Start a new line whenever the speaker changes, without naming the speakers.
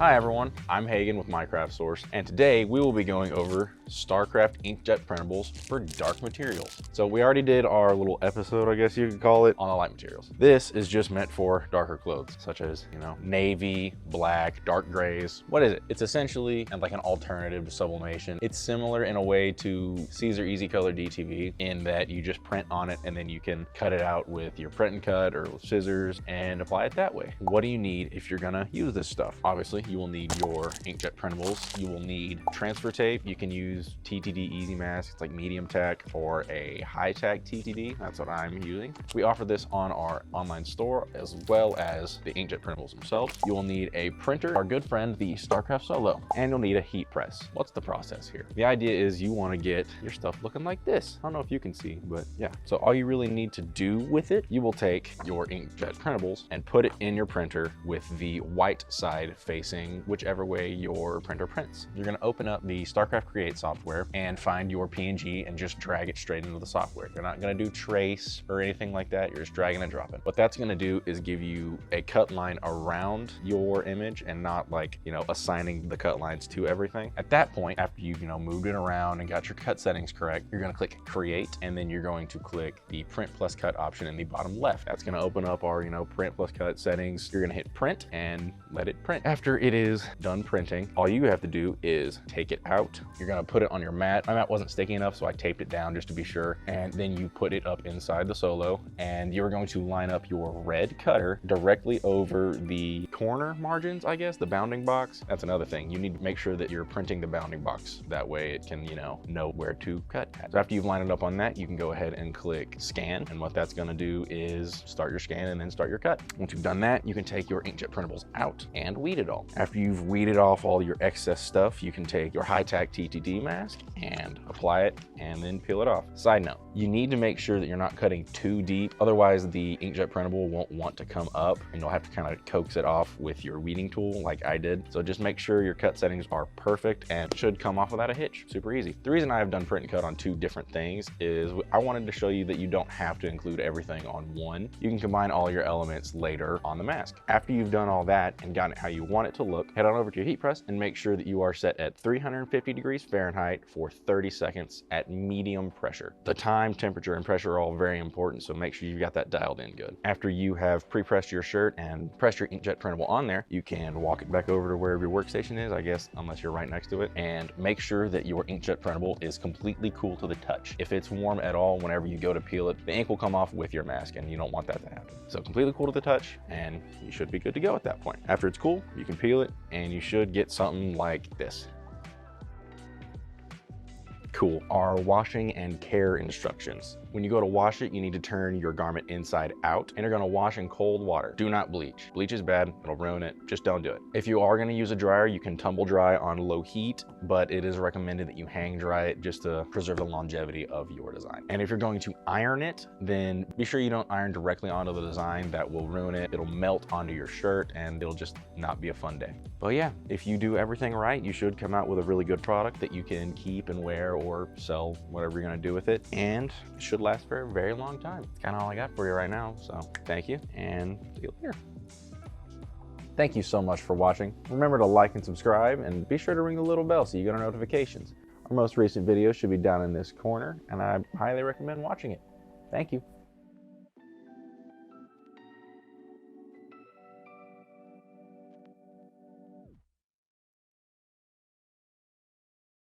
Hi everyone, I'm Hagen with Minecraft Source, and today we will be going over StarCraft Inkjet Printables for dark materials. So we already did our little episode, I guess you could call it, on the light materials. This is just meant for darker clothes, such as, navy, black, dark grays. What is it? It's essentially like an alternative to sublimation. It's similar in a way to Caesar Easy Color DTV in that you just print on it and then you can cut it out with your print and cut or with scissors and apply it that way. What do you need if you're gonna use this stuff? Obviously, you will need your inkjet printables. You will need transfer tape. You can use TTD Easy Mask. It's like medium tack or a high tack TTD. That's what I'm using. We offer this on our online store as well as the inkjet printables themselves. You will need a printer, our good friend, the StarCraft Solo, and you'll need a heat press. What's the process here? The idea is you want to get your stuff looking like this. I don't know if you can see, but yeah. So all you really need to do with it, you will take your inkjet printables and put it in your printer with the white side facing whichever way your printer prints. You're going to open up the StarCraft Create software and find your PNG and just drag it straight into the software. You're not going to do trace or anything like that. You're just dragging and dropping. What that's going to do is give you a cut line around your image and not like, assigning the cut lines to everything. At that point, after you've, moved it around and got your cut settings correct, you're going to click Create, and then you're going to click the Print plus Cut option in the bottom left. That's going to open up our, Print plus Cut settings. You're going to hit Print and let it print. After it is done printing, all you have to do is take it out. You're going to put it on your mat. My mat wasn't sticky enough, so I taped it down just to be sure. And then you put it up inside the Solo, and you're going to line up your red cutter directly over the corner margins, I guess, the bounding box. That's another thing. You need to make sure that you're printing the bounding box. That way it can, know where to cut at. So after you've lined it up on that, you can go ahead and click Scan. And what that's going to do is start your scan and then start your cut. Once you've done that, you can take your inkjet printables out and weed it all. After you've weeded off all your excess stuff, you can take your high-tack TTD mask and apply it and then peel it off. Side note, you need to make sure that you're not cutting too deep. Otherwise, the inkjet printable won't want to come up and you'll have to kind of coax it off with your weeding tool like I did. So just make sure your cut settings are perfect and it should come off without a hitch. Super easy. The reason I've done print and cut on two different things is I wanted to show you that you don't have to include everything on one. You can combine all your elements later on the mask. After you've done all that and gotten it how you want it to look, head on over to your heat press and make sure that you are set at 350 degrees Fahrenheit for 30 seconds at medium pressure. The time, temperature, and pressure are all very important, so make sure you've got that dialed in good. After you have pre-pressed your shirt and pressed your inkjet printable on there, you can walk it back over to wherever your workstation is, I guess, unless you're right next to it, and make sure that your inkjet printable is completely cool to the touch. If it's warm at all, whenever you go to peel it, the ink will come off with your mask, and you don't want that to happen. So completely cool to the touch, and you should be good to go at that point. After it's cool, you can peel it, and you should get something like this. Cool. Our washing and care instructions. When you go to wash it, you need to turn your garment inside out and you're gonna wash in cold water. Do not bleach. Bleach is bad, it'll ruin it. Just don't do it. If you are gonna use a dryer, you can tumble dry on low heat, but it is recommended that you hang dry it just to preserve the longevity of your design. And if you're going to iron it, then be sure you don't iron directly onto the design. That will ruin it. It'll melt onto your shirt and it'll just not be a fun day. But yeah, if you do everything right, you should come out with a really good product that you can keep and wear or sell, whatever you're gonna do with it. And it should last for a very long time. That's kind of all I got for you right now. So thank you and see you later. Thank you so much for watching. Remember to like and subscribe and be sure to ring the little bell so you get our notifications. Our most recent video should be down in this corner and I highly recommend watching it. Thank you.